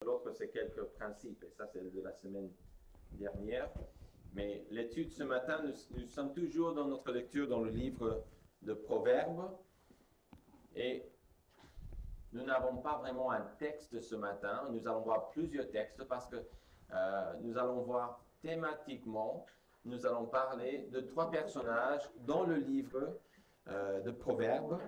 L'autre, c'est quelques principes, et ça, c'est de la semaine dernière. Mais l'étude ce matin, nous sommes toujours dans notre lecture dans le livre de Proverbes. Et nous n'avons pas vraiment un texte ce matin. Nous allons voir plusieurs textes parce que nous allons voir thématiquement, nous allons parler de 3 personnages dans le livre de Proverbes.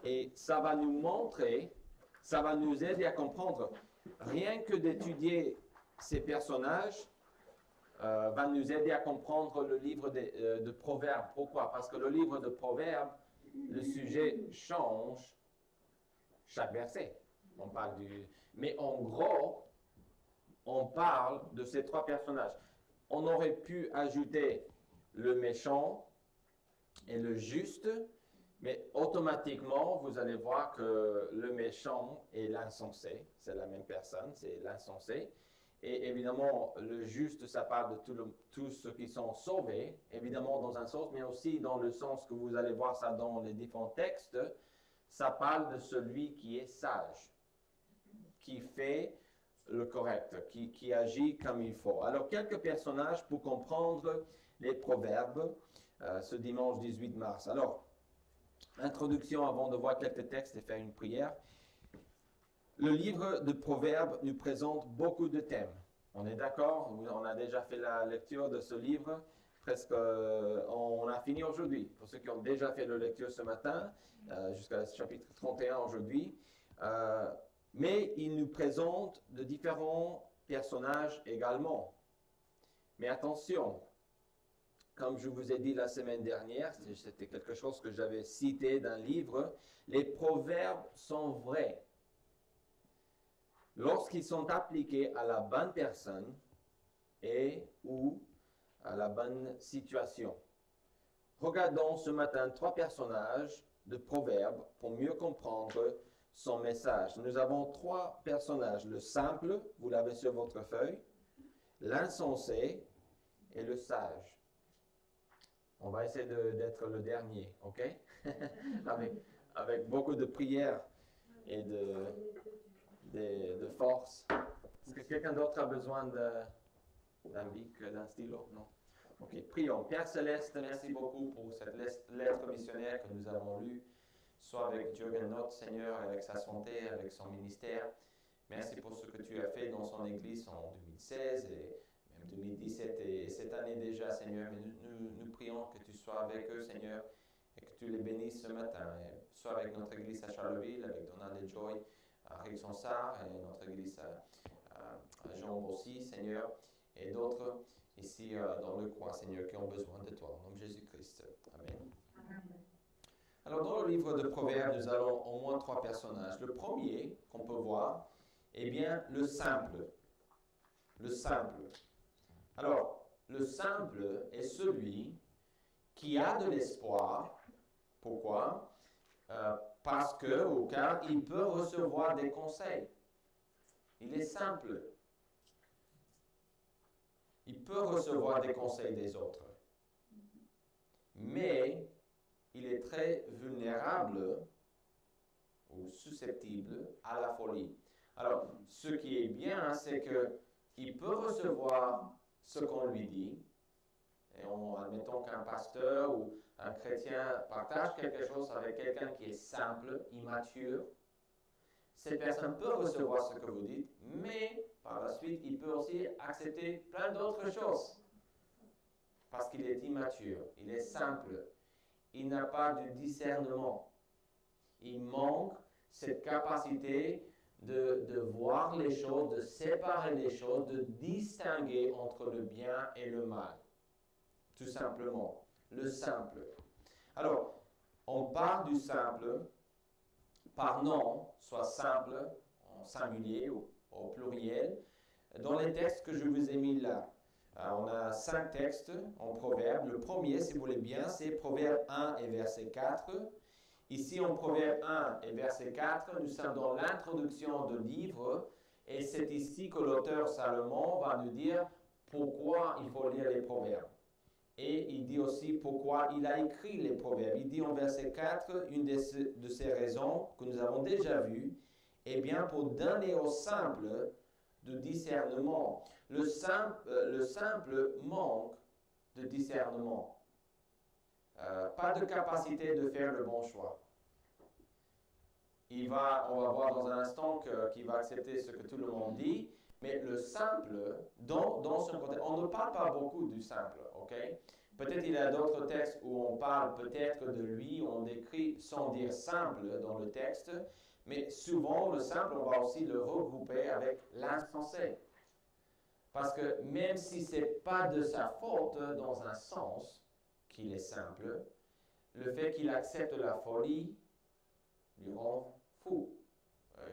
Et ça va nous montrer, ça va nous aider à comprendre. Rien que d'étudier ces personnages va nous aider à comprendre le livre de Proverbes. Pourquoi? Parce que le livre de Proverbes, le sujet change chaque verset. On parle mais en gros, on parle de ces 3 personnages. On aurait pu ajouter le méchant et le juste, mais automatiquement, vous allez voir que le méchant et l'insensé, c'est la même personne, c'est l'insensé. Et évidemment, le juste, ça parle de tous ceux qui sont sauvés, évidemment dans un sens, mais aussi dans le sens que vous allez voir ça dans les différents textes, ça parle de celui qui est sage, qui fait le correct, qui agit comme il faut. Alors, quelques personnages pour comprendre les proverbes ce dimanche 18 mars. Alors, introduction avant de voir quelques textes et faire une prière. Le livre de Proverbes nous présente beaucoup de thèmes. On est d'accord? On a déjà fait la lecture de ce livre. Presque, on a fini aujourd'hui. Pour ceux qui ont déjà fait la lecture ce matin, jusqu'à chapitre 31 aujourd'hui. Mais il nous présente de différents personnages également. Mais attention, comme je vous ai dit la semaine dernière, c'était quelque chose que j'avais cité d'un livre, les proverbes sont vrais lorsqu'ils sont appliqués à la bonne personne et ou à la bonne situation. Regardons ce matin 3 personnages de proverbes pour mieux comprendre son message. Nous avons 3 personnages, le simple, vous l'avez sur votre feuille, l'insensé et le sage. On va essayer d'être le dernier, ok? avec beaucoup de prières et de force. Est-ce que quelqu'un d'autre a besoin d'un bic, d'un stylo? Non? Ok, prions. Père Céleste, merci beaucoup pour cette lettre missionnaire que nous avons lue, soit avec Jürgen Nott, Seigneur, avec sa santé, avec son ministère. Merci pour ce que tu as fait dans son Église en 2016 et même 2017 et cette année déjà, Seigneur. Mais nous prions que tu sois avec eux, Seigneur, et que tu les bénisses ce matin. Et soit avec notre Église à Charleville, avec Donald et Joy, à Rixonsart, et notre Église à Jambes aussi, Seigneur, et d'autres ici dans le coin, Seigneur, qui ont besoin de toi. Au nom de Jésus-Christ. Amen. Alors, dans le livre de Proverbes, nous avons au moins 3 personnages. Le premier qu'on peut voir, eh bien, le simple. Le simple. Alors, le simple est celui qui a de l'espoir. Pourquoi? Parce que, au cas, il peut recevoir des conseils. Il est simple. Il peut recevoir des conseils des autres. Mais il est très vulnérable ou susceptible à la folie. Alors, ce qui est bien, c'est qu'il peut recevoir ce qu'on lui dit. Et admettons qu'un pasteur ou un chrétien partage quelque chose avec quelqu'un qui est simple, immature. Cette personne peut recevoir ce que vous dites, mais par la suite, il peut aussi accepter plein d'autres choses. Parce qu'il est immature, il est simple, il n'a pas de discernement. Il manque cette capacité de voir les choses, de séparer les choses, de distinguer entre le bien et le mal. Tout simplement, le simple. Alors, on parle du simple par nom, soit simple, en singulier ou au pluriel, dans les textes que je vous ai mis là. Alors, on a 5 textes en Proverbes. Le premier, si vous voulez bien, c'est Proverbe 1 et verset 4. Ici, en Proverbe 1 et verset 4, nous sommes dans l'introduction du livre, et c'est ici que l'auteur Salomon va nous dire pourquoi il faut lire les Proverbes. Et il dit aussi pourquoi il a écrit les Proverbes. Il dit en verset 4, une de ces raisons que nous avons déjà vues, eh bien pour donner aux simples de discernement. Le simple manque de discernement. Pas de capacité de faire le bon choix. On va voir dans un instant qu'il va accepter ce que tout le monde dit, mais le simple, dans son contexte, on ne parle pas beaucoup du simple, ok? Peut-être il y a d'autres textes où on parle peut-être de lui, on décrit sans dire simple dans le texte, mais souvent le simple, on va aussi le regrouper avec l'insensé. Parce que même si ce n'est pas de sa faute dans un sens qu'il est simple, le fait qu'il accepte la folie lui rend fou.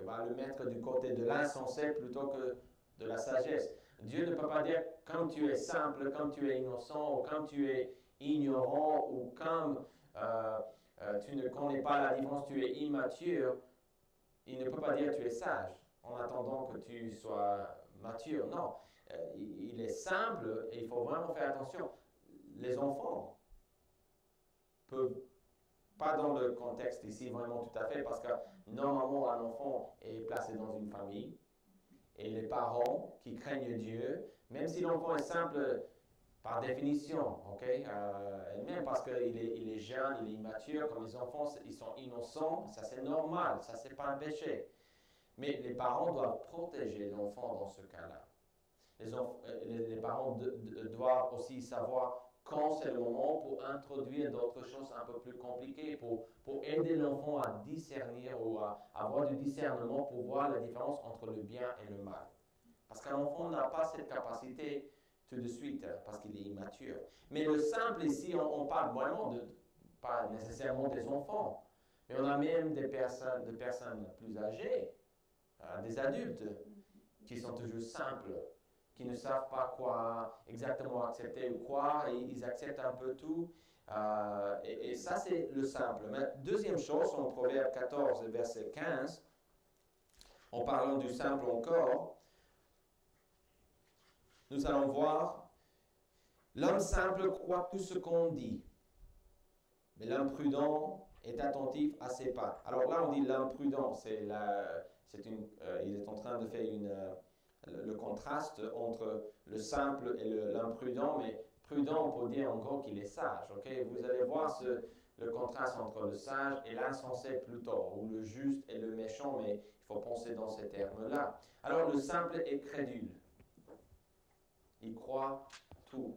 Il va le mettre du côté de l'insensé plutôt que de la sagesse. Dieu ne peut pas dire quand tu es simple, quand tu es innocent, ou quand tu es ignorant, ou quand tu ne connais pas la différence, tu es immature. Il ne peut pas dire tu es sage en attendant que tu sois mature. Non, il est simple et il faut vraiment faire attention. Les enfants peuvent, pas dans le contexte ici vraiment tout à fait, parce que normalement un enfant est placé dans une famille et les parents qui craignent Dieu, même si l'enfant est simple par définition, ok, même parce qu'il est jeune, il est immature, comme les enfants, ils sont innocents, ça c'est normal, ça c'est pas un péché. Mais les parents doivent protéger l'enfant dans ce cas-là. Les parents doivent aussi savoir quand c'est le moment pour introduire d'autres choses un peu plus compliquées, pour aider l'enfant à discernir ou à avoir du discernement pour voir la différence entre le bien et le mal. Parce qu'un enfant n'a pas cette capacité tout de suite, parce qu'il est immature. Mais le simple ici, on parle vraiment pas nécessairement des enfants, mais on a même des personnes plus âgées, des adultes, qui sont toujours simples, qui ne savent pas quoi exactement accepter ou quoi, et ils acceptent un peu tout. Et ça, c'est le simple. Mais deuxième chose, en Proverbe 14, verset 15, en parlant du simple encore, nous allons voir, l'homme simple croit tout ce qu'on dit, mais l'homme prudent est attentif à ses pas. Alors là, on dit l'homme prudent, il est en train de faire le contraste entre le simple et l'imprudent, mais prudent, on peut dire en gros qu'il est sage. Okay? Vous allez voir le contraste entre le sage et l'insensé plutôt, ou le juste et le méchant, mais il faut penser dans ces termes-là. Alors le simple est crédule. Il croit tout.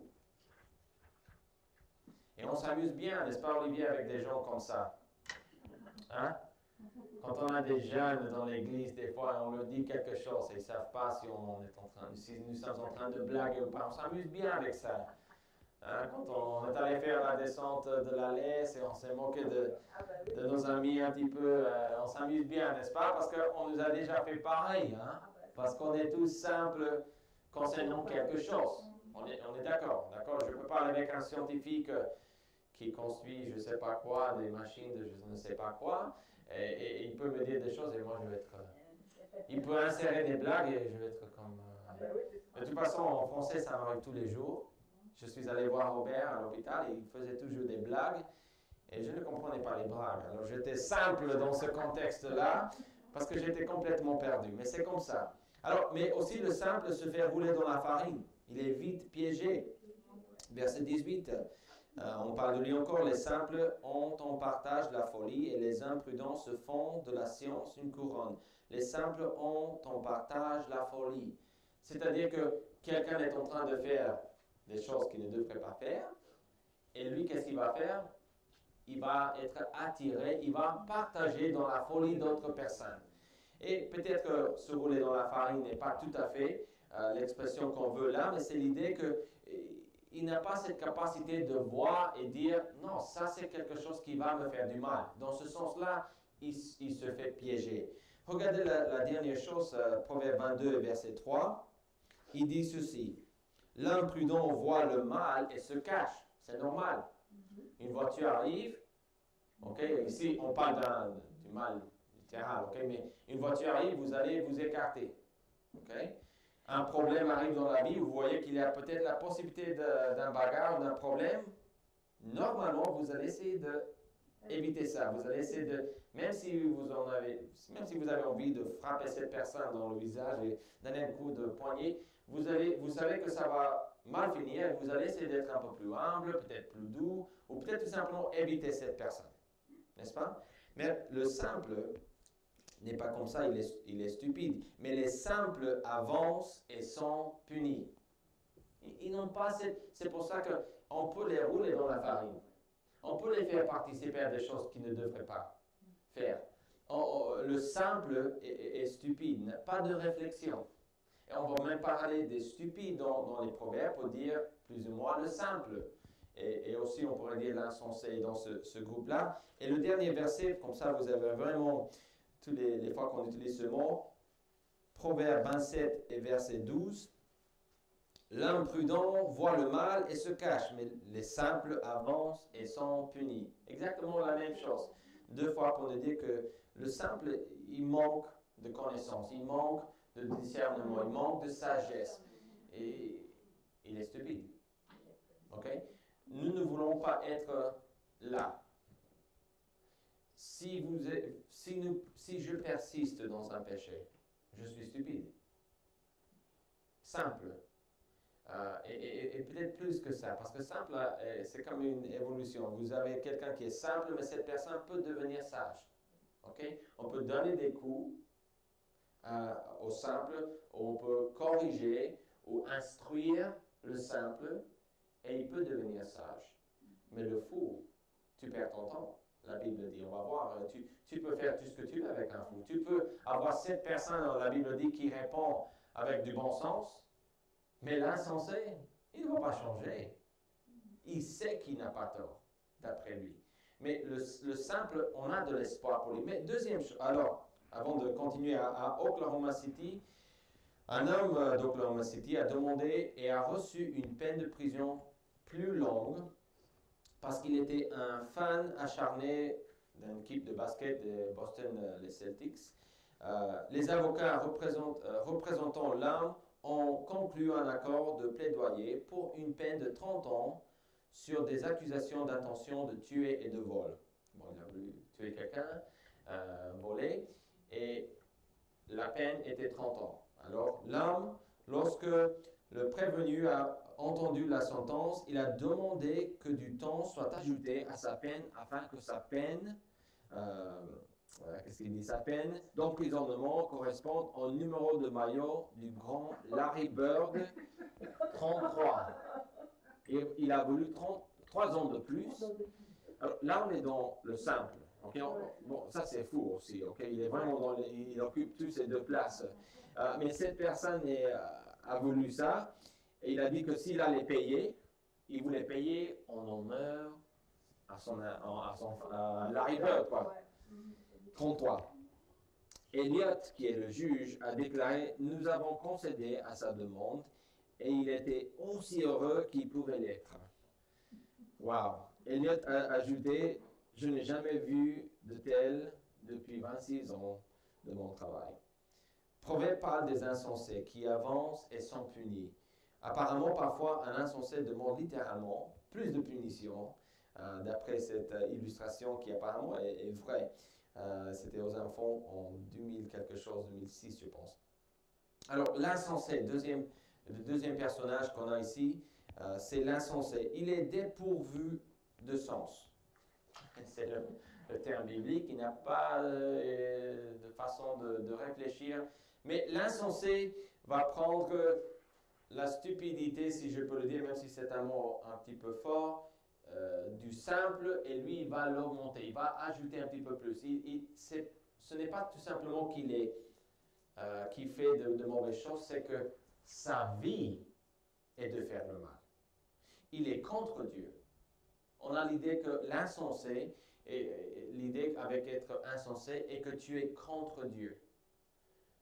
Et on s'amuse bien, n'est-ce pas Olivier, avec des gens comme ça? Hein? Quand on a des jeunes dans l'église, des fois, on leur dit quelque chose et ils ne savent pas si nous sommes en train de blaguer ou pas. On s'amuse bien avec ça. Hein? Quand on est allé faire la descente de la laisse et on s'est moqué de nos amis un petit peu, on s'amuse bien, n'est-ce pas? Parce qu'on nous a déjà fait pareil. Hein? Parce qu'on est tous simples concernant quelque chose. On est d'accord, d'accord? Je ne peux pas aller avec un scientifique qui construit je ne sais pas quoi, des machines de je ne sais pas quoi, et il peut me dire des choses et moi je vais être... il peut insérer des blagues et je vais être comme... De toute façon, en français, ça m'arrive tous les jours. Je suis allé voir Robert à l'hôpital et il faisait toujours des blagues et je ne comprenais pas les blagues. Alors j'étais simple dans ce contexte-là parce que j'étais complètement perdu, mais c'est comme ça. Alors, mais aussi le simple se fait rouler dans la farine. Il est vite piégé. Verset 18. On parle de lui encore. Les simples ont en partage la folie et les imprudents se font de la science une couronne. Les simples ont en partage la folie. C'est-à-dire que quelqu'un est en train de faire des choses qu'il ne devrait pas faire. Et lui, qu'est-ce qu'il va faire? Il va être attiré, il va partager dans la folie d'autres personnes. Et peut-être que se rouler dans la farine n'est pas tout à fait l'expression qu'on veut là, mais c'est l'idée qu'il n'a pas cette capacité de voir et dire « Non, ça c'est quelque chose qui va me faire du mal ». Dans ce sens-là, il se fait piéger. Regardez la dernière chose, Proverbe 22, verset 3. Il dit ceci. « L'imprudent voit le mal et se cache ». C'est normal. Une voiture arrive, ici on parle du mal littéral, mais une voiture arrive, vous allez vous écarter. Un problème arrive dans la vie, vous voyez qu'il y a peut-être la possibilité d'un bagarre, d'un problème. Normalement, vous allez essayer de évitez ça. Vous allez essayer de, même si vous avez envie de frapper cette personne dans le visage et donner un coup de poignet, vous savez que ça va mal finir. Vous allez essayer d'être un peu plus humble, peut-être plus doux, ou peut-être tout simplement éviter cette personne. N'est-ce pas? Mais le simple n'est pas comme ça, il est stupide. Mais les simples avancent et sont punis. Ils n'ont pas c'est pour ça qu'on peut les rouler dans la farine. On peut les faire participer à des choses qu'ils ne devraient pas faire. Le simple est stupide, n'a pas de réflexion. Et on va même parler des stupides dans les proverbes pour dire plus ou moins le simple. Et aussi, on pourrait dire l'insensé dans ce groupe-là. Et le dernier verset, comme ça, vous avez vraiment, toutes les fois qu'on utilise ce mot, Proverbe 27 et verset 12. L'homme prudent voit le mal et se cache, mais les simples avancent et sont punis. Exactement la même chose. 2 fois pour nous dire que le simple, il manque de connaissance, il manque de discernement, il manque de sagesse. Et il est stupide. OK? Nous ne voulons pas être là. Si je persiste dans un péché, je suis stupide. Simple. Et peut-être plus que ça, parce que simple, c'est comme une évolution. Vous avez quelqu'un qui est simple, mais cette personne peut devenir sage. Okay? On peut donner des coups au simple, on peut corriger ou instruire le simple, et il peut devenir sage. Mais le fou, tu perds ton temps. La Bible dit, on va voir, tu peux faire tout ce que tu veux avec un fou. Tu peux avoir 7 personnes, la Bible dit, qui répondent avec du bon sens. Mais l'insensé, il ne va pas changer. Il sait qu'il n'a pas tort, d'après lui. Mais le simple, on a de l'espoir pour lui. Mais deuxième chose, alors, avant de continuer à Oklahoma City, un homme d'Oklahoma City a demandé et a reçu une peine de prison plus longue parce qu'il était un fan acharné d'une équipe de basket de Boston, les Celtics. Les avocats représentant l'homme ont conclu un accord de plaidoyer pour une peine de 30 ans sur des accusations d'intention de tuer et de vol. Bon, il a voulu tuer quelqu'un, voler, et la peine était 30 ans. Alors, l'homme, lorsque le prévenu a entendu la sentence, il a demandé que du temps soit ajouté à sa peine afin que sa peine, qu'est-ce qu'il dit, sa peine d'emprisonnement corresponde au numéro de maillot du grand Larry Bird, 33. Et il a voulu 3 ans de plus. Alors, là, on est dans le simple. Okay? Bon, ça, c'est fou aussi. Okay? Il est vraiment il occupe toutes ces 2 places. Mais cette personne a voulu ça. Et il a dit que s'il allait payer, il voulait payer en honneur à son Larry Bird, quoi. 33. Elliot, qui est le juge, a déclaré « Nous avons concédé à sa demande et il était aussi heureux qu'il pouvait l'être. » Wow. Elliot a ajouté « Je n'ai jamais vu de tel depuis 26 ans de mon travail. » Proverbe parle des insensés qui avancent et sont punis. Apparemment, parfois, un insensé demande littéralement plus de punition, d'après cette illustration qui apparemment est vraie. C'était aux enfants en 2006, je pense. Alors, l'insensé, le deuxième personnage qu'on a ici, c'est l'insensé. Il est dépourvu de sens. C'est le terme biblique, il n'a pas de façon de réfléchir. Mais l'insensé va prendre la stupidité, si je peux le dire, même si c'est un mot un petit peu fort, du simple, et lui, il va l'augmenter, il va ajouter un petit peu plus. Ce n'est pas tout simplement qu'il fait de mauvaises choses, c'est que sa vie est de faire le mal. Il est contre Dieu. On a l'idée que l'insensé, et l'idée avec être insensé, est que tu es contre Dieu.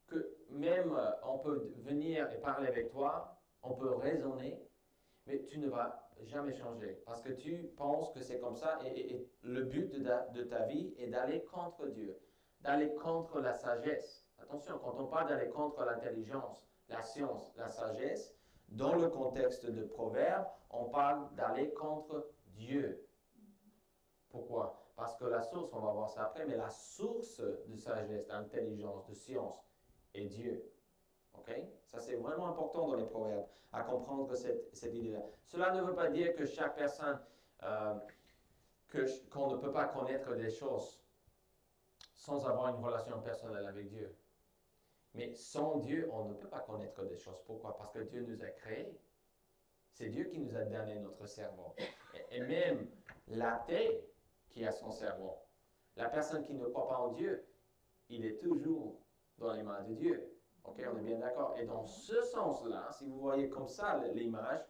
Que même on peut venir et parler avec toi, on peut raisonner, mais tu ne vas jamais changer parce que tu penses que c'est comme ça et le but de ta vie est d'aller contre Dieu, d'aller contre la sagesse. Attention, quand on parle d'aller contre l'intelligence, la science, la sagesse, dans le contexte de Proverbes, on parle d'aller contre Dieu. Pourquoi? parce que la source, on va voir ça après, mais la source de sagesse, d'intelligence, de science est Dieu. OK? Ça, c'est vraiment important dans les proverbes, à comprendre cette idée-là. Cela ne veut pas dire que chaque personne, qu'on ne peut pas connaître des choses sans avoir une relation personnelle avec Dieu. Mais sans Dieu, on ne peut pas connaître des choses. Pourquoi? Parce que Dieu nous a créés. C'est Dieu qui nous a donné notre cerveau. Et même l'athée qui a son cerveau, la personne qui ne croit pas en Dieu, il est toujours dans les mains de Dieu. OK, on est bien d'accord. Et dans ce sens-là, si vous voyez comme ça l'image,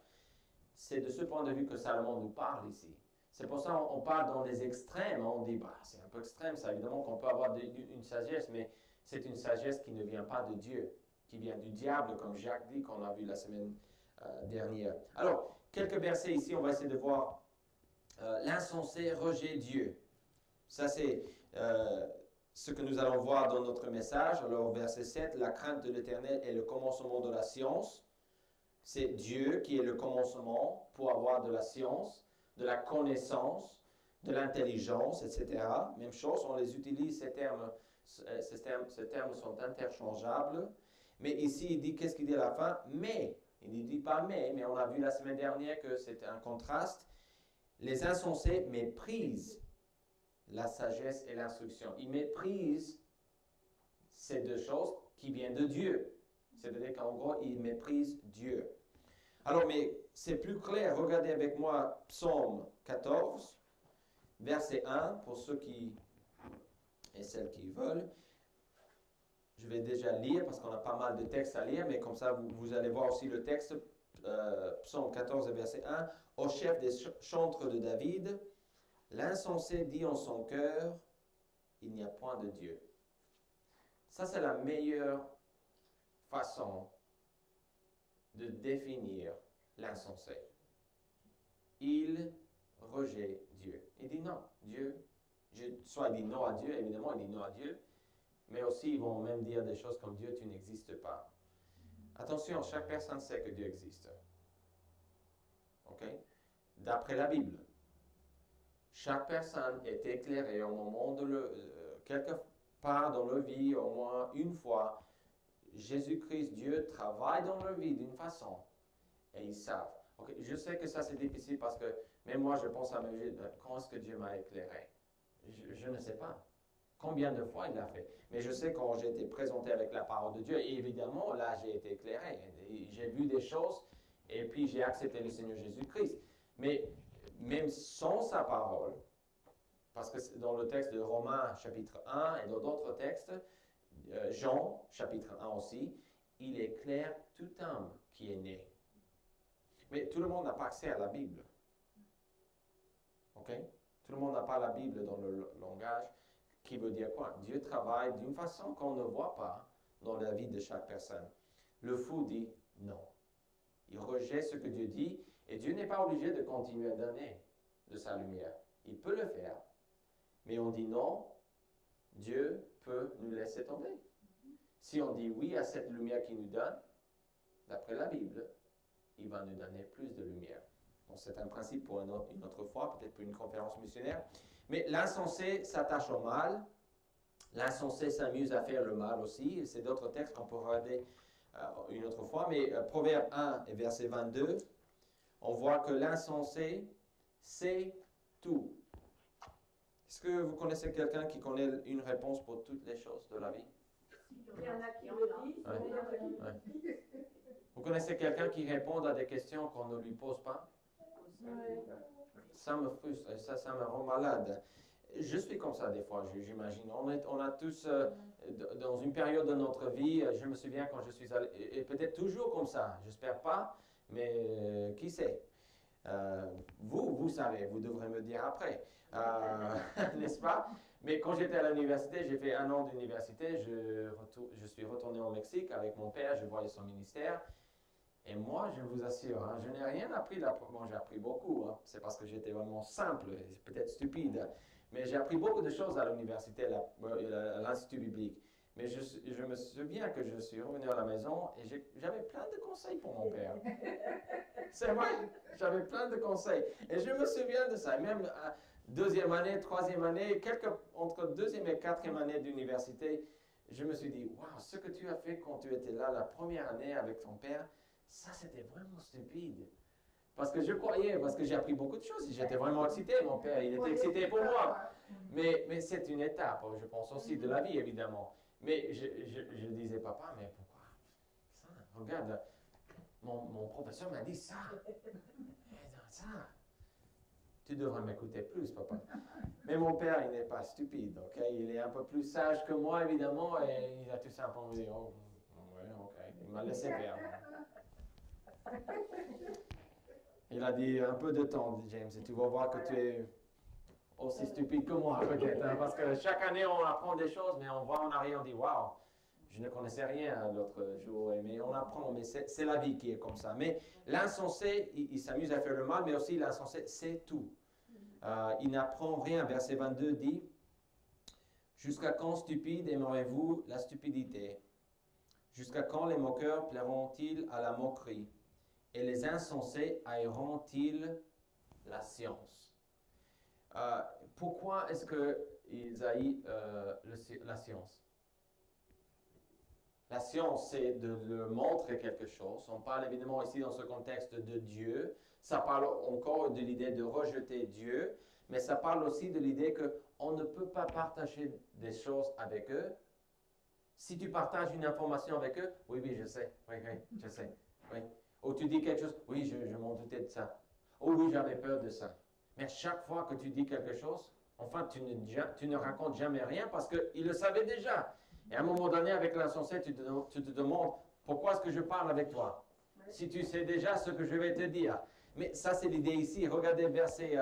c'est de ce point de vue que Salomon nous parle ici. C'est pour ça qu'on parle dans des extrêmes. On dit, bah, c'est un peu extrême, ça, évidemment qu'on peut avoir une sagesse, mais c'est une sagesse qui ne vient pas de Dieu, qui vient du diable, comme Jacques dit, qu'on a vu la semaine dernière. Alors, quelques versets ici, on va essayer de voir l'insensé rejette Dieu. Ça, c'est ce que nous allons voir dans notre message. Alors, verset 7, la crainte de l'Éternel est le commencement de la science. C'est Dieu qui est le commencement pour avoir de la science, de la connaissance, de l'intelligence, etc. Même chose, on les utilise, ces termes sont interchangeables. Mais ici, il dit, qu'est-ce qu'il dit à la fin? Mais, il ne dit pas mais on a vu la semaine dernière que c'est un contraste. Les insensés méprisent la sagesse et l'instruction. Ils méprisent ces deux choses qui viennent de Dieu. C'est-à-dire qu'en gros, ils méprisent Dieu. Alors, mais c'est plus clair. Regardez avec moi Psaume 14, verset 1, pour ceux qui et celles qui veulent. Je vais déjà lire parce qu'on a pas mal de textes à lire, mais comme ça, vous allez voir aussi le texte. Psaume 14, verset 1. Au chef des chantres de David, l'insensé dit en son cœur, il n'y a point de Dieu. Ça, c'est la meilleure façon de définir l'insensé. Il rejette Dieu. Il dit non, Dieu. Soit il dit non à Dieu, évidemment, il dit non à Dieu, mais aussi ils vont même dire des choses comme Dieu, tu n'existes pas. Attention, chaque personne sait que Dieu existe. OK? D'après la Bible. Chaque personne est éclairée au moment quelque part dans leur vie, au moins une fois. Jésus-Christ, Dieu, travaille dans leur vie d'une façon et ils savent. Okay? Je sais que ça c'est difficile parce que même moi je pense à ma vie, quand est-ce que Dieu m'a éclairé? Je ne sais pas. Combien de fois il l'a fait? Mais je sais quand j'ai été présenté avec la parole de Dieu, et évidemment là j'ai été éclairé. J'ai vu des choses et puis j'ai accepté le Seigneur Jésus-Christ. Mais même sans sa parole, parce que dans le texte de Romains chapitre 1 et dans d'autres textes, Jean chapitre 1 aussi, il éclaire tout homme qui est né. Mais tout le monde n'a pas accès à la Bible. OK? Tout le monde n'a pas la Bible dans le langage, qui veut dire quoi? Dieu travaille d'une façon qu'on ne voit pas dans la vie de chaque personne. Le fou dit non. Il rejette ce que Dieu dit, et Dieu n'est pas obligé de continuer à donner de sa lumière. Il peut le faire, mais on dit non, Dieu peut nous laisser tomber. Si on dit oui à cette lumière qu'il nous donne, d'après la Bible, il va nous donner plus de lumière. Donc c'est un principe pour une autre fois, peut-être pour une conférence missionnaire. Mais l'insensé s'attache au mal. L'insensé s'amuse à faire le mal aussi. C'est d'autres textes qu'on peut regarder une autre fois. Mais Proverbe 1 et verset 22, on voit que l'insensé sait tout. Est-ce que vous connaissez quelqu'un qui connaît une réponse pour toutes les choses de la vie? Il y en a qui le disent, il y en a qui le disent. Vous connaissez quelqu'un qui répond à des questions qu'on ne lui pose pas? Ça me frustre, ça me rend malade. Je suis comme ça des fois, j'imagine. On a tous, dans une période de notre vie, je me souviens quand je suis allé, et peut-être toujours comme ça, j'espère pas, mais qui sait? Vous savez, vous devrez me dire après, n'est-ce pas? Mais quand j'étais à l'université, j'ai fait 1 an d'université, je suis retourné au Mexique avec mon père, je voyais son ministère. Et moi, je vous assure, hein, je n'ai rien appris là. Bon, j'ai appris beaucoup, hein, c'est parce que j'étais vraiment simple, peut-être stupide. Mais j'ai appris beaucoup de choses à l'université, à l'Institut biblique. Mais je me souviens que je suis revenu à la maison et j'avais plein de conseils pour mon père. C'est vrai, j'avais plein de conseils. Et je me souviens de ça. Même deuxième année, troisième année, entre deuxième et quatrième année d'université, je me suis dit, waouh, ce que tu as fait quand tu étais là la première année avec ton père, ça c'était vraiment stupide. Parce que je croyais, parce que j'ai appris beaucoup de choses, j'étais vraiment excité, mon père, il était excité pour moi. Mais c'est une étape, je pense aussi, de la vie, évidemment. Mais je disais, papa, mais pourquoi ça? Regarde, mon professeur m'a dit ça. Ça. Tu devrais m'écouter plus, papa. Mais mon père, il n'est pas stupide, ok? Il est un peu plus sage que moi, évidemment, et il a tout simplement dit, oh, ouais, ok. Il m'a laissé faire. Il a dit un peu de temps, James, et tu vas voir que tu es aussi stupide que moi, peut-être. Hein, parce que chaque année, on apprend des choses, mais on voit en arrière, on dit, waouh, je ne connaissais rien l'autre jour. Mais on apprend, mais c'est la vie qui est comme ça. Mais l'insensé, il s'amuse à faire le mal, mais aussi l'insensé, c'est tout. Il n'apprend rien. Verset 22 dit, jusqu'à quand, stupide, aimerez-vous la stupidité? Jusqu'à quand les moqueurs plairont-ils à la moquerie? Et les insensés haïront-ils la science? Pourquoi est-ce qu'ils haïssent la science? La science, c'est de leur montrer quelque chose. On parle évidemment ici dans ce contexte de Dieu. Ça parle encore de l'idée de rejeter Dieu, mais ça parle aussi de l'idée qu'on ne peut pas partager des choses avec eux. Si tu partages une information avec eux, oui, je sais, oui, je sais, oui. Ou tu dis quelque chose, oui, je m'en doutais de ça. Oh oui, j'avais peur de ça. Mais chaque fois que tu dis quelque chose, enfin, tu ne racontes jamais rien parce qu'il le savait déjà. Et à un moment donné, avec l'insensé, tu te demandes, pourquoi est-ce que je parle avec toi? Si tu sais déjà ce que je vais te dire. Mais ça, c'est l'idée ici. Regardez verset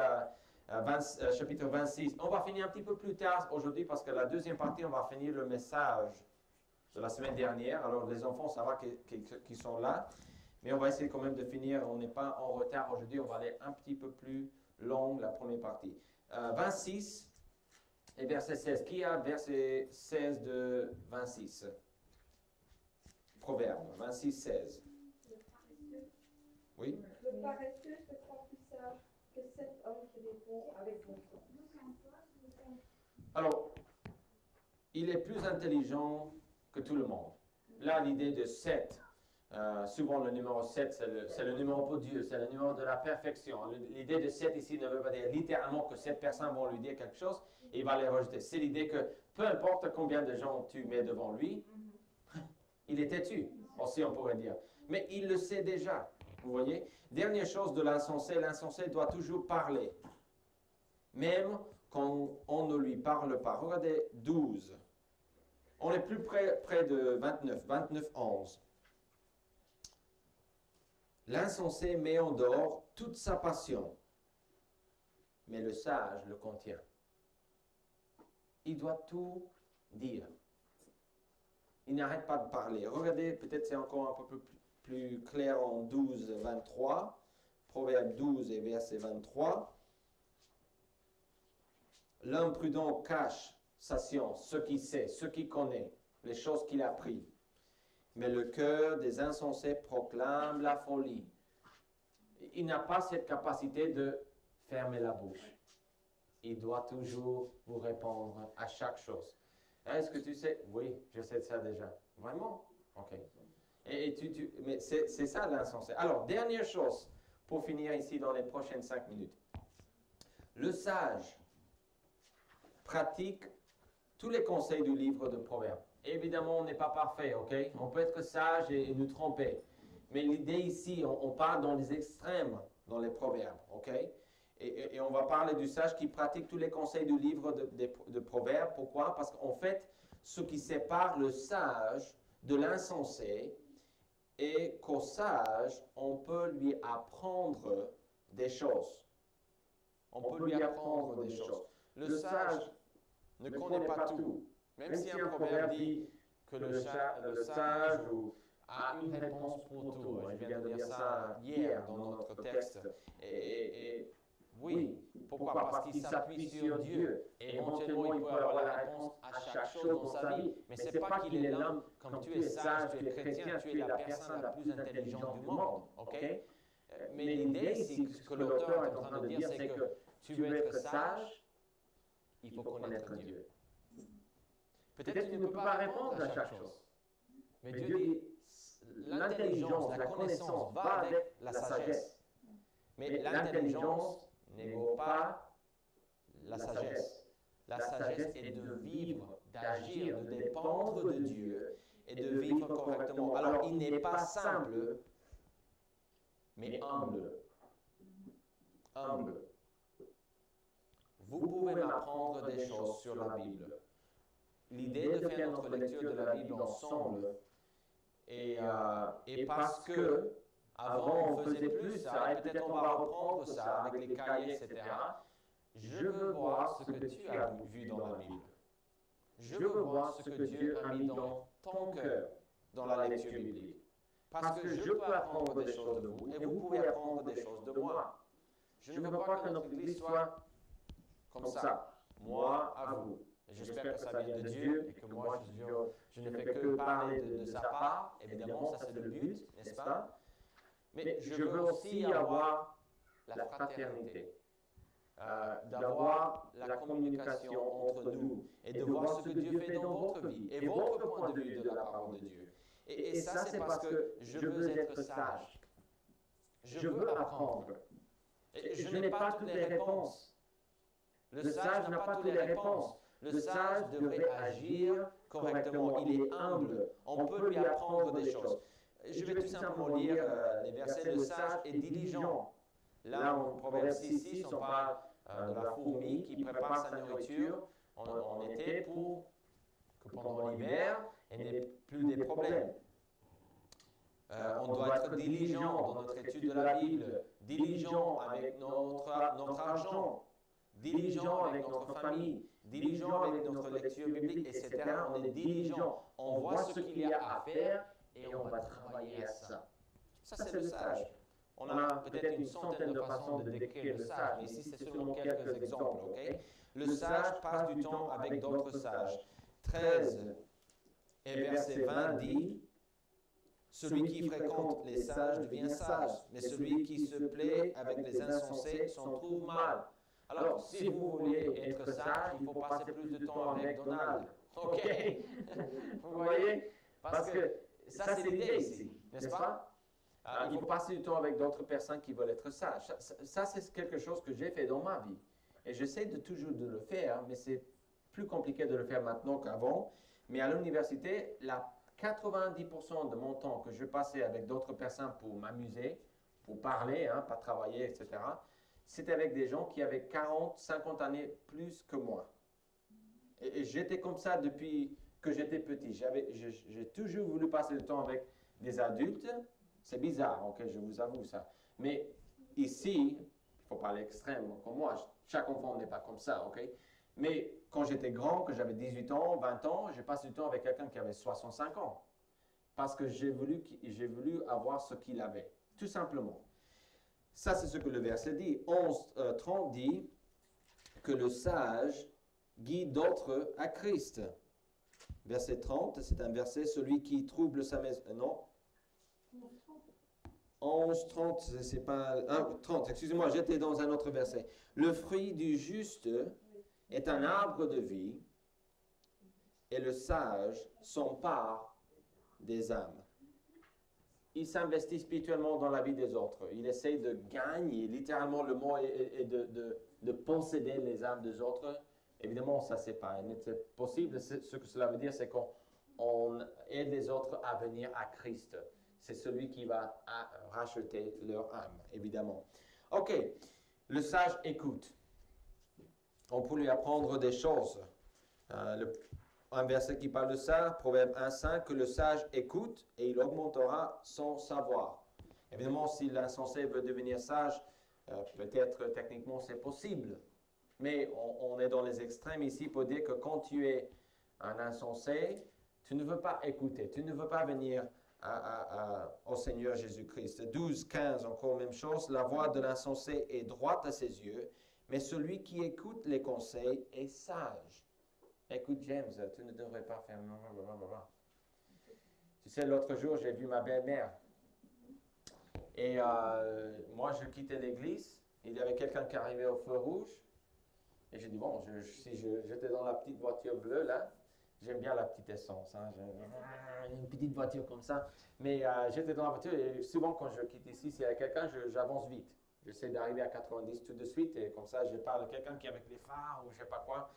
chapitre 26. On va finir un petit peu plus tard aujourd'hui parce que la deuxième partie, on va finir le message de la semaine dernière. Alors, les enfants, ça va qu'ils sont là. Mais on va essayer quand même de finir. On n'est pas en retard aujourd'hui. On va aller un petit peu plus long, la première partie. 26 et verset 16. Qui a verset 16 de 26? Proverbe 26, 16. Oui? Le paresseux se croit plus sage que cet homme qui répond avec bon sens. Alors, il est plus intelligent que tout le monde. Là, l'idée de 7. Souvent, le numéro 7, c'est le numéro pour Dieu, c'est le numéro de la perfection. L'idée de 7 ici ne veut pas dire littéralement que 7 personnes vont lui dire quelque chose et il va les rejeter. C'est l'idée que peu importe combien de gens tu mets devant lui, il est têtu, aussi on pourrait dire. Mais il le sait déjà, vous voyez. Dernière chose de l'insensé doit toujours parler. Même quand on ne lui parle pas. Regardez 12. On est plus près de 29, 11. L'insensé met en dehors toute sa passion, mais le sage le contient. Il doit tout dire. Il n'arrête pas de parler. Regardez, peut-être c'est encore un peu plus clair en 12, 23. Proverbe 12 et verset 23. L'homme prudent cache sa science, ce qu'il sait, ce qu'il connaît, les choses qu'il a apprises. Mais le cœur des insensés proclame la folie. Il n'a pas cette capacité de fermer la bouche. Il doit toujours vous répondre à chaque chose. Est-ce que tu sais? Oui, je sais ça déjà. Vraiment? Ok. Mais c'est ça l'insensé. Alors, dernière chose, pour finir ici dans les prochaines 5 minutes. Le sage pratique tous les conseils du livre de Proverbes. Évidemment, on n'est pas parfait, ok? On peut être sage et nous tromper. Mais l'idée ici, on parle dans les extrêmes, dans les proverbes, ok? Et on va parler du sage qui pratique tous les conseils du livre de Proverbes. Pourquoi? Parce qu'en fait, ce qui sépare le sage de l'insensé est qu'au sage, on peut lui apprendre des choses. On peut lui apprendre des choses. Le sage ne connaît pas tout. Même si un proverbe dit que le sage a une réponse pour tout. Je viens de dire ça hier dans notre texte. Oui, pourquoi? Parce qu'il s'appuie sur Dieu. Et éventuellement, il peut avoir la réponse à chaque chose dans sa vie. Mais ce n'est pas qu'il est l'homme, comme tu es sage, tu es chrétien, tu es la personne la plus intelligente du monde. Ok? Mais l'idée ici, ce que l'auteur est en train de dire, c'est que tu veux être sage, il faut connaître Dieu. Peut-être tu ne peux pas répondre à chaque chose. Mais Dieu dit, l'intelligence, la connaissance va avec la sagesse. Mais l'intelligence n'égale pas la sagesse. La sagesse est de vivre, d'agir, de dépendre de Dieu et de vivre correctement. Alors, il n'est pas simple, mais humble. Humble. Vous pouvez m'apprendre des choses sur la Bible. L'idée de faire notre lecture de la Bible ensemble et parce que avant on faisait plus ça et peut-être on va reprendre ça avec les cahiers, etc. Je veux voir ce que tu as vu dans la Bible. Je veux voir ce que Dieu a mis dans ton cœur dans la lecture biblique. Parce que je peux apprendre des choses de vous et vous pouvez apprendre des choses de moi. Je ne veux pas que notre Église soit comme ça, moi à vous. Et j'espère que ça vient de Dieu et que moi je ne fais que parler de sa part. Évidemment, ça c'est le but, n'est-ce pas? Mais je veux aussi avoir la fraternité, d'avoir la communication entre nous et de voir ce que Dieu fait dans votre vie et votre point de vue de la parole de Dieu. Et ça c'est parce que je veux être sage. Je veux apprendre. Et je n'ai pas toutes les réponses. Le sage n'a pas toutes les réponses. Le sage devrait agir correctement. Il est humble. On peut lui apprendre des choses. Je vais tout simplement lire les versets. Le sage est diligent. Là, en Proverbe 6, on parle de la fourmi qui prépare sa nourriture en été pour que pendant l'hiver, elle n'ait plus des problèmes. On doit être diligent dans notre étude de la Bible, diligent avec notre argent, diligent avec notre famille, diligent avec notre lecture biblique, etc. On est diligent, on voit ce qu'il y a à faire et on va travailler à ça. Ça, c'est le sage. On a peut-être une centaine de façons de décrire le sage, mais ici, c'est seulement quelques exemples. Okay? Le sage passe du temps avec d'autres sages. 13 et verset 20 dit, « Celui qui fréquente les sages devient sage, mais celui qui se plaît avec les insensés s'en trouve mal. » Alors, si vous voulez être sage, il faut passer plus de temps avec Donald. OK? Vous voyez? Parce que ça, c'est l'idée ici, n'est-ce pas? Il faut passer du temps avec d'autres personnes qui veulent être sages. Ça, c'est quelque chose que j'ai fait dans ma vie. Et j'essaie de toujours de le faire, mais c'est plus compliqué de le faire maintenant qu'avant. Mais à l'université, 90% de mon temps que je passais avec d'autres personnes pour m'amuser, pour parler, pas travailler, etc., c'était avec des gens qui avaient 40, 50 années plus que moi. Et j'étais comme ça depuis que j'étais petit. J'ai toujours voulu passer le temps avec des adultes. C'est bizarre, ok, je vous avoue ça. Mais ici, il ne faut pas aller extrême comme moi. Chaque enfant n'est pas comme ça, ok? Mais quand j'étais grand, que j'avais 18 ans, 20 ans, j'ai passé du temps avec quelqu'un qui avait 65 ans. Parce que j'ai voulu avoir ce qu'il avait, tout simplement. Ça, c'est ce que le verset dit. 11:30 dit que le sage guide d'autres à Christ. Verset 30, c'est un verset, celui qui trouble sa maison. Non? 11:30, c'est pas. 30, excusez-moi, j'étais dans un autre verset. Le fruit du juste est un arbre de vie, et le sage s'empare des âmes. Il s'investit spirituellement dans la vie des autres. Il essaie de gagner, littéralement le mot est de posséder les âmes des autres. Évidemment, ça c'est pas possible. Ce que cela veut dire, c'est qu'on aide les autres à venir à Christ. C'est celui qui va racheter leur âme, évidemment. Ok, le sage écoute. On peut lui apprendre des choses. Un verset qui parle de ça, Proverbe 1:5, que le sage écoute et il augmentera son savoir. Évidemment, si l'insensé veut devenir sage, peut-être techniquement c'est possible. Mais on est dans les extrêmes ici pour dire que quand tu es un insensé, tu ne veux pas écouter, tu ne veux pas venir au Seigneur Jésus-Christ. 12:15, encore même chose, la voix de l'insensé est droite à ses yeux, mais celui qui écoute les conseils est sage. Écoute, James, tu ne devrais pas faire... Tu sais, l'autre jour, j'ai vu ma belle-mère. Et moi, je quittais l'église il y avait quelqu'un qui arrivait au feu rouge. Et j'ai dit, bon, si j'étais dans la petite voiture bleue, là, j'aime bien la petite essence, hein, une petite voiture comme ça. Mais j'étais dans la voiture et souvent quand je quitte ici, s'il y a quelqu'un, j'avance vite. J'essaie d'arriver à 90 tout de suite et comme ça, je parle à quelqu'un qui est avec les phares ou je ne sais pas quoi.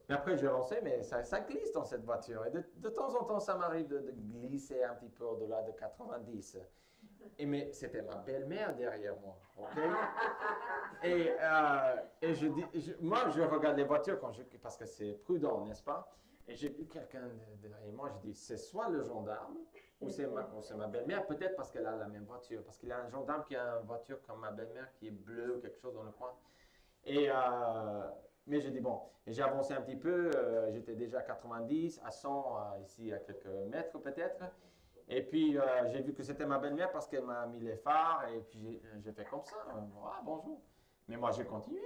Mais après, je lançais, mais ça glisse dans cette voiture. Et de temps en temps, ça m'arrive de glisser un petit peu au-delà de 90. Mais c'était ma belle-mère derrière moi, ok? Et moi, je regarde les voitures parce que c'est prudent, n'est-ce pas? Et j'ai vu quelqu'un derrière moi, je dis, c'est soit le gendarme ou c'est ma belle-mère, peut-être parce qu'elle a la même voiture, parce qu'il y a un gendarme qui a une voiture comme ma belle-mère qui est bleue ou quelque chose dans le coin. Mais j'ai dit, bon, et j'ai avancé un petit peu, j'étais déjà à 90, à 100, ici à quelques mètres peut-être. Et puis, j'ai vu que c'était ma belle-mère parce qu'elle m'a mis les phares et puis j'ai fait comme ça. Ah, bonjour. Mais moi, j'ai continué,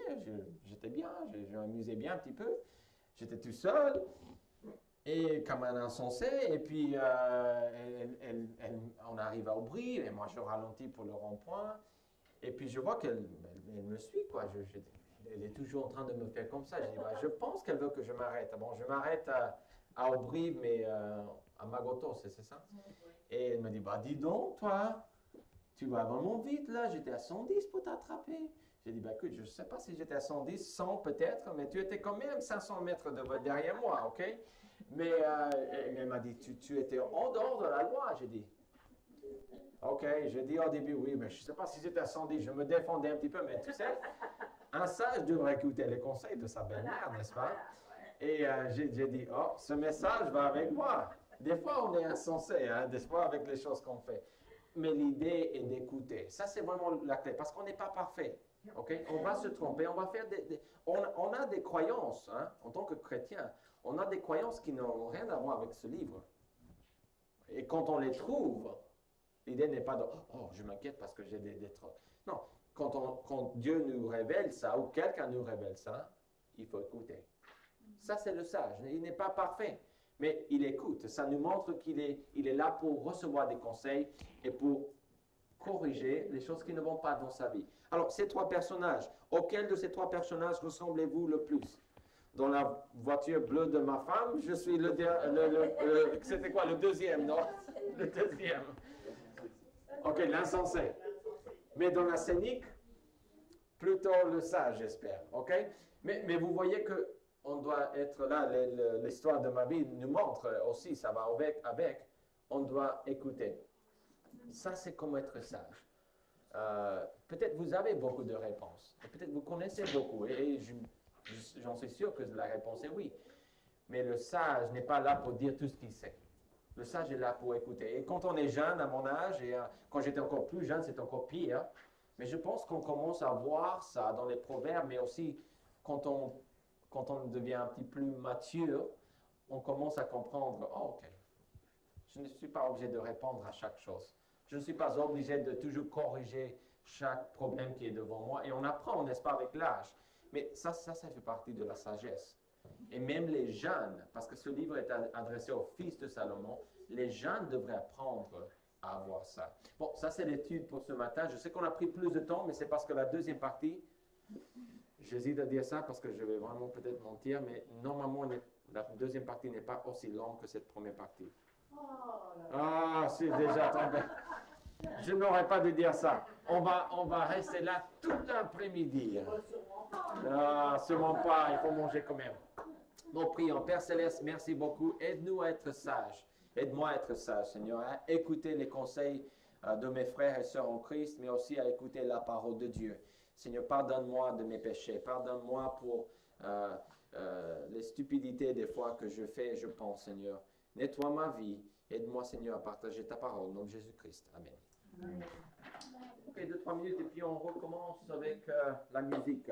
j'étais bien, je m'amusais bien un petit peu. J'étais tout seul et comme un insensé. Et puis, on arrive à Aubry et moi, je ralentis pour le rond-point. Et puis, je vois qu'elle me suit, quoi. Elle est toujours en train de me faire comme ça. Je dis, bah, je pense qu'elle veut que je m'arrête. Bon, je m'arrête à Aubry, mais à Magoto, c'est ça? Et elle me dit, bah dis donc, toi, tu vas vraiment vite là, j'étais à 110 pour t'attraper. J'ai dit, bah écoute, je ne sais pas si j'étais à 110, 100 peut-être, mais tu étais quand même 500 mètres derrière moi, ok? Mais elle m'a dit, tu étais en dehors de la loi, j'ai dit. Ok, j'ai dit au début, oui, mais je ne sais pas si j'étais à 110, je me défendais un petit peu, mais tu sais, un sage devrait écouter les conseils de sa belle-mère, n'est-ce pas? Et j'ai dit, oh, ce message va avec moi. Des fois, on est insensé, hein, des fois avec les choses qu'on fait. Mais l'idée est d'écouter. Ça, c'est vraiment la clé, parce qu'on n'est pas parfait. Okay? On va se tromper, on va faire on a des croyances, hein, en tant que chrétien, on a des croyances qui n'ont rien à voir avec ce livre. Et quand on les trouve, l'idée n'est pas de « Oh, je m'inquiète parce que j'ai des trucs. » Non, quand Dieu nous révèle ça, ou quelqu'un nous révèle ça, il faut écouter. Ça, c'est le sage. Il n'est pas parfait, mais il écoute. Ça nous montre qu'il est là pour recevoir des conseils et pour corriger les choses qui ne vont pas dans sa vie. Alors, ces trois personnages, auquel de ces trois personnages ressemblez-vous le plus? Dans la voiture bleue de ma femme, je suis c'était quoi, le deuxième, non? Le deuxième. Ok, l'insensé. Mais dans la scénique, plutôt le sage, j'espère. Ok? Mais vous voyez que on doit être là, l'histoire de ma vie nous montre aussi, ça va avec, on doit écouter. Ça, c'est comme être sage. Peut-être vous avez beaucoup de réponses, peut-être vous connaissez beaucoup, et j'en suis sûr que la réponse est oui. Mais le sage n'est pas là pour dire tout ce qu'il sait. Le sage est là pour écouter. Et quand on est jeune, à mon âge, et quand j'étais encore plus jeune, c'est encore pire, mais je pense qu'on commence à voir ça dans les proverbes, mais aussi quand on devient un petit peu plus mature, on commence à comprendre, oh ok, je ne suis pas obligé de répondre à chaque chose. Je ne suis pas obligé de toujours corriger chaque problème qui est devant moi. Et on apprend, n'est-ce pas, avec l'âge. Mais ça fait partie de la sagesse. Et même les jeunes, parce que ce livre est adressé aux fils de Salomon, les jeunes devraient apprendre à avoir ça. Bon, ça c'est l'étude pour ce matin. Je sais qu'on a pris plus de temps, mais c'est parce que la deuxième partie, j'hésite à dire ça parce que je vais vraiment peut-être mentir, mais normalement la deuxième partie n'est pas aussi longue que cette première partie. Ah, c'est déjà tombé. Je n'aurais pas de dire ça. On va rester là tout l'après-midi. Ah, sûrement pas, il faut manger quand même. Bon, prions. Père Céleste, merci beaucoup. Aide-nous à être sages. Aide-moi à être sage, Seigneur, à écouter les conseils de mes frères et sœurs en Christ, mais aussi à écouter la parole de Dieu. Seigneur, pardonne-moi de mes péchés. Pardonne-moi pour les stupidités des fois que je fais et je pense, Seigneur. Nettoie ma vie. Aide-moi, Seigneur, à partager ta parole. Au nom de Jésus-Christ. Amen. Ok, 2-3 minutes et puis on recommence avec la musique.